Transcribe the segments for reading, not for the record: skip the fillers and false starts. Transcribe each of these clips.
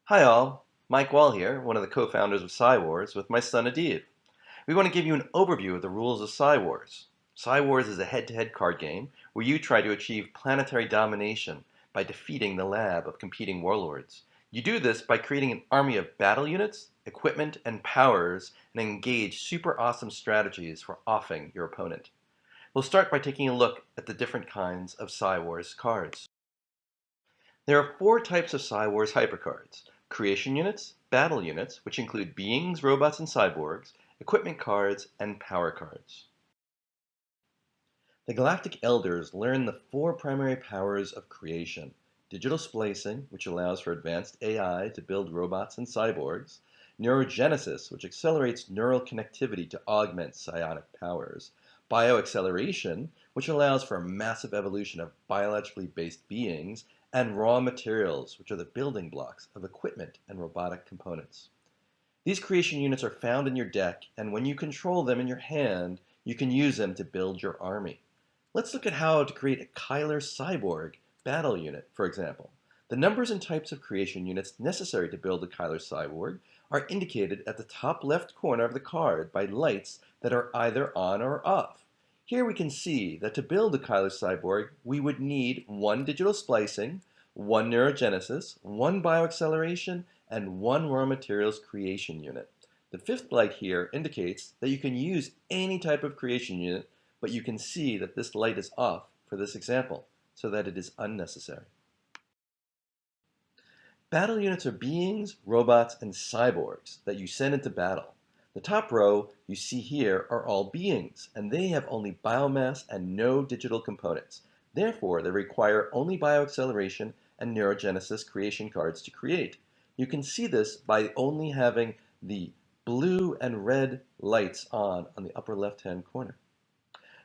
Hi all, Mike Wall here, one of the co-founders of PsyWars with my son Adib. We want to give you an overview of the rules of PsyWars. PsyWars is a head-to-head card game where you try to achieve planetary domination by defeating the lab of competing warlords. You do this by creating an army of battle units, equipment, and powers, and engage super awesome strategies for offing your opponent. We'll start by taking a look at the different kinds of PsyWars cards. There are four types of PsyWars hypercards: creation units, battle units, which include beings, robots, and cyborgs, equipment cards, and power cards. The Galactic Elders learn the four primary powers of creation: digital splicing, which allows for advanced AI to build robots and cyborgs; neurogenesis, which accelerates neural connectivity to augment psionic powers; bioacceleration, which allows for a massive evolution of biologically based beings; and raw materials, which are the building blocks of equipment and robotic components. These creation units are found in your deck, and when you control them in your hand, you can use them to build your army. Let's look at how to create a Kyler Cyborg battle unit, for example. The numbers and types of creation units necessary to build a Kyler Cyborg are indicated at the top left corner of the card by lights that are either on or off. Here we can see that to build a Kyler Cyborg, we would need one digital splicing, one neurogenesis, one bioacceleration, and one raw materials creation unit. The fifth light here indicates that you can use any type of creation unit, but you can see that this light is off for this example, so that it is unnecessary. Battle units are beings, robots, and cyborgs that you send into battle. The top row you see here are all beings, and they have only biomass and no digital components. Therefore, they require only bioacceleration and neurogenesis creation cards to create. You can see this by only having the blue and red lights on the upper left-hand corner.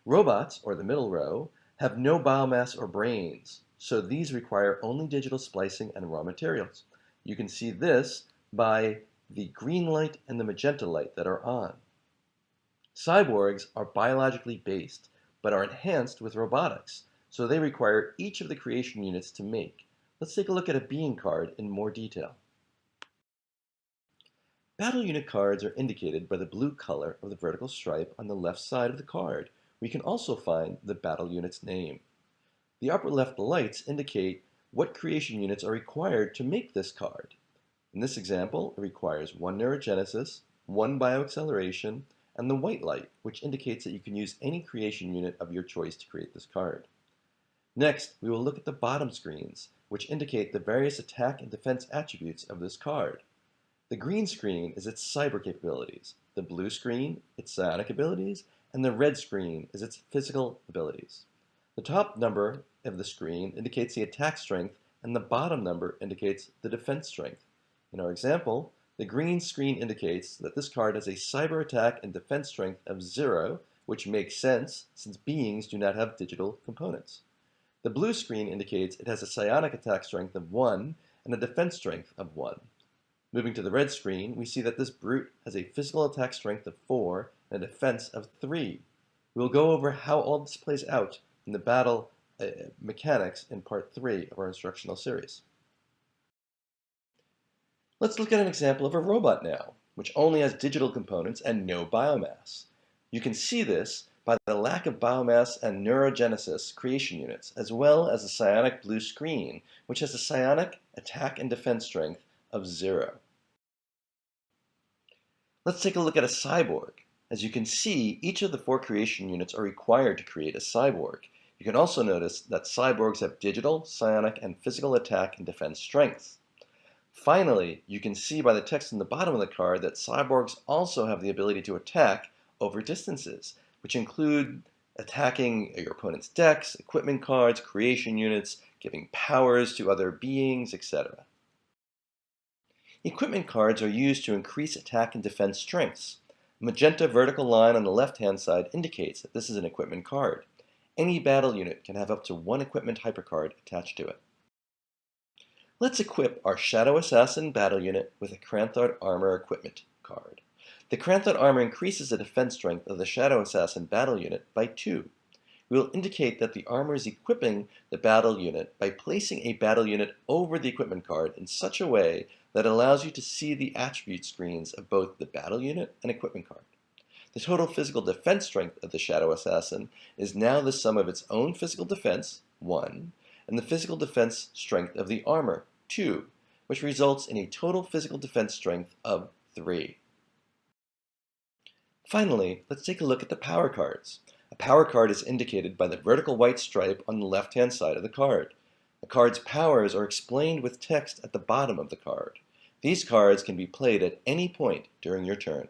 Robots, or the middle row, have no biomass or brains, so these require only digital splicing and raw materials. You can see this by the green light and the magenta light that are on. Cyborgs are biologically based, but are enhanced with robotics, so they require each of the creation units to make. Let's take a look at a being card in more detail. Battle unit cards are indicated by the blue color of the vertical stripe on the left side of the card. We can also find the battle unit's name. The upper left lights indicate what creation units are required to make this card. In this example, it requires one neurogenesis, one bioacceleration, and the white light, which indicates that you can use any creation unit of your choice to create this card. Next, we will look at the bottom screens, which indicate the various attack and defense attributes of this card. The green screen is its cyber capabilities, the blue screen its psionic abilities, and the red screen is its physical abilities. The top number of the screen indicates the attack strength, and the bottom number indicates the defense strength. In our example, the green screen indicates that this card has a cyber attack and defense strength of 0, which makes sense since beings do not have digital components. The blue screen indicates it has a psionic attack strength of 1 and a defense strength of 1. Moving to the red screen, we see that this brute has a physical attack strength of 4 and a defense of 3. We will go over how all this plays out in the battle mechanics in part 3 of our instructional series. Let's look at an example of a robot now, which only has digital components and no biomass. You can see this by the lack of biomass and neurogenesis creation units, as well as the psionic blue screen, which has a psionic attack and defense strength of 0. Let's take a look at a cyborg. As you can see, each of the 4 creation units are required to create a cyborg. You can also notice that cyborgs have digital, psionic, and physical attack and defense strengths. Finally, you can see by the text on the bottom of the card that cyborgs also have the ability to attack over distances, which include attacking your opponent's decks, equipment cards, creation units, giving powers to other beings, etc. Equipment cards are used to increase attack and defense strengths. A magenta vertical line on the left-hand side indicates that this is an equipment card. Any battle unit can have up to 1 equipment hypercard attached to it. Let's equip our Shadow Assassin battle unit with a Kranthard Armor equipment card. The Kranthard Armor increases the defense strength of the Shadow Assassin battle unit by 2. we will indicate that the armor is equipping the battle unit by placing a battle unit over the equipment card in such a way that allows you to see the attribute screens of both the battle unit and equipment card. The total physical defense strength of the Shadow Assassin is now the sum of its own physical defense, 1, and the physical defense strength of the armor, 2, which results in a total physical defense strength of 3. Finally, let's take a look at the power cards. A power card is indicated by the vertical white stripe on the left-hand side of the card. The card's powers are explained with text at the bottom of the card. These cards can be played at any point during your turn.